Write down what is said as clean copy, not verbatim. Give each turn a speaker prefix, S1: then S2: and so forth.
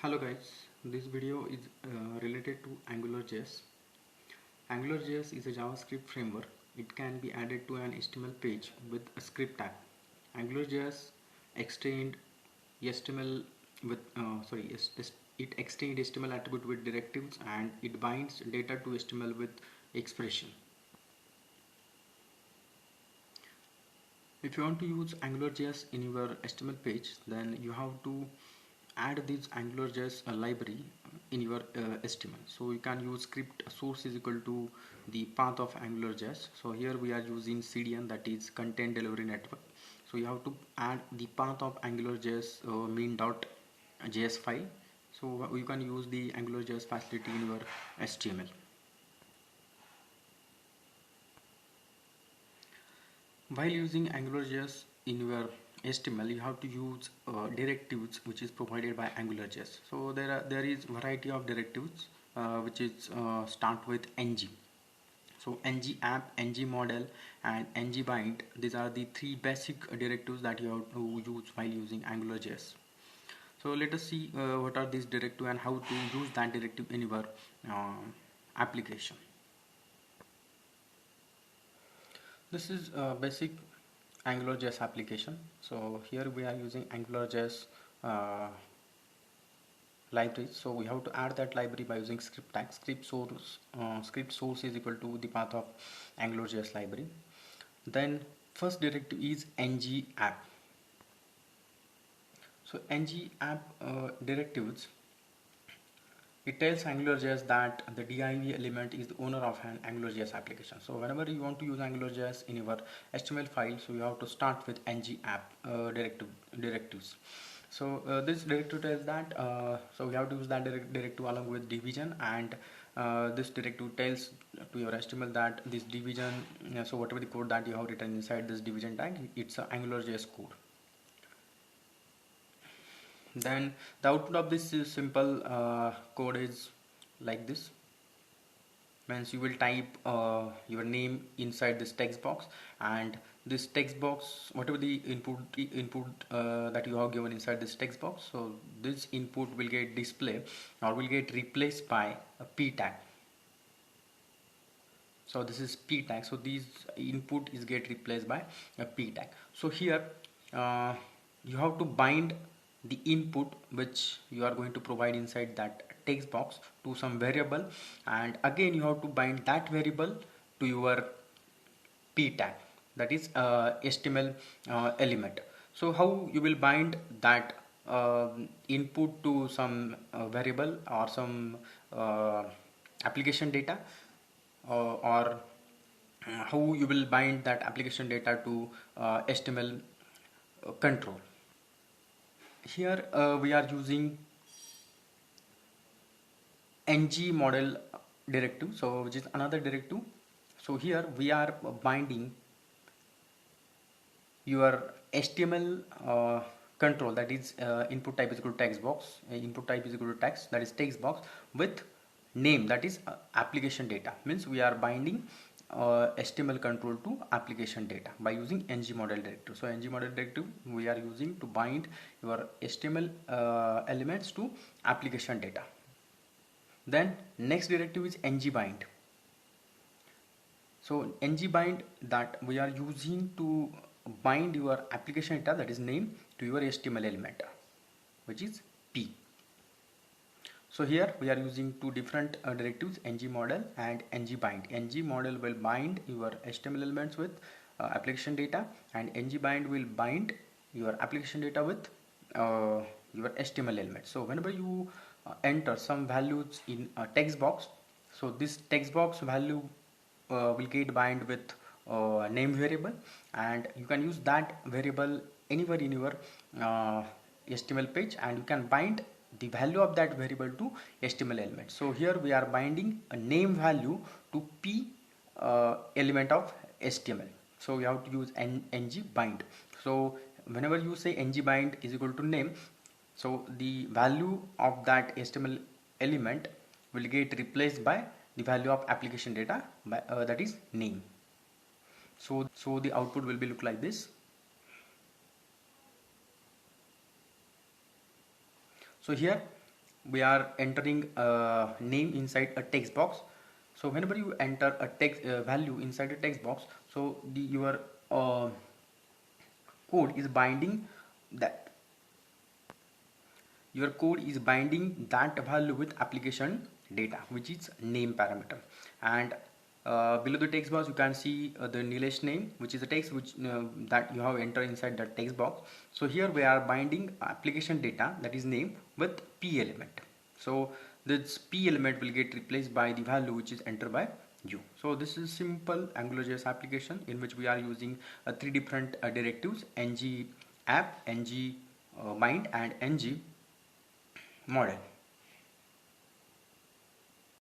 S1: Hello guys, this video is related to AngularJS. AngularJS is a JavaScript framework. It can be added to an HTML page with a script tag. AngularJS extend HTML with it extends HTML attribute with directives and it binds data to HTML with expression. If you want to use AngularJS in your HTML page, then you have to add this AngularJS library in your HTML. So you can use script source is equal to the path of AngularJS. So here we are using CDN, that is content delivery network. So you have to add the path of AngularJS main.js file. So you can use the AngularJS facility in your HTML. While using AngularJS in your HTML, you have to use directives which is provided by AngularJS. So there is variety of directives which is start with ng. So ng app, ng model, and ng bind. These are the three basic directives that you have to use while using AngularJS. So let us see what are these directives and how to use that directive in your application. This is a basic AngularJS application. So here we are using AngularJS library. So we have to add that library by using script tag. Script source is equal to the path of AngularJS library. Then first directive is ng app. So ng app directives, it tells AngularJS that the div element is the owner of an AngularJS application. So whenever you want to use AngularJS in your HTML file, so you have to start with ng app directives. So this directive tells that so we have to use that directive along with division, and this directive tells to your HTML that this division, so whatever the code that you have written inside this division tag, it's an AngularJS code. Then the output of this simple code is like this. Means you will type your name inside this text box, and this text box, whatever the input that you have given inside this text box, so this input will get displayed or will get replaced by a p tag. So this is p tag, so these input is get replaced by a p tag. So here you have to bind the input which you are going to provide inside that text box to some variable, and again you have to bind that variable to your p tag, that is HTML element. So how you will bind that input to some variable or some application data, or how you will bind that application data to HTML control. Here we are using ng model directive, so which is another directive. So here we are binding your HTML control, that is input type is equal to text box, input type is equal to text, that is text box, with name, that is application data. Means we are binding HTML control to application data by using ng model directive. So ng model directive we are using to bind your HTML elements to application data. Then next directive is ng bind. So ng bind, that we are using to bind your application data, that is name, to your HTML element, which is p. So here we are using two different directives, ng model and ng bind. ng model will bind your HTML elements with application data, and ng bind will bind your application data with your HTML element. So whenever you enter some values in a text box, so this text box value will get bind with name variable, and you can use that variable anywhere in your HTML page, and you can bind the value of that variable to HTML element. So here we are binding a name value to p element of HTML. So we have to use ng bind. So whenever you say ng bind is equal to name, so the value of that HTML element will get replaced by the value of application data by that is name. So the output will be look like this. So here we are entering a name inside a text box. So whenever you enter a text value inside a text box, so your code is binding that that value with application data, which is name parameter. And below the text box you can see the Nilesh name, which is the text which that you have entered inside the text box. So here we are binding application data, that is name, with p element. So this p element will get replaced by the value which is entered by you. So this is simple AngularJS application in which we are using three different directives: ng app, ng bind, and ng model.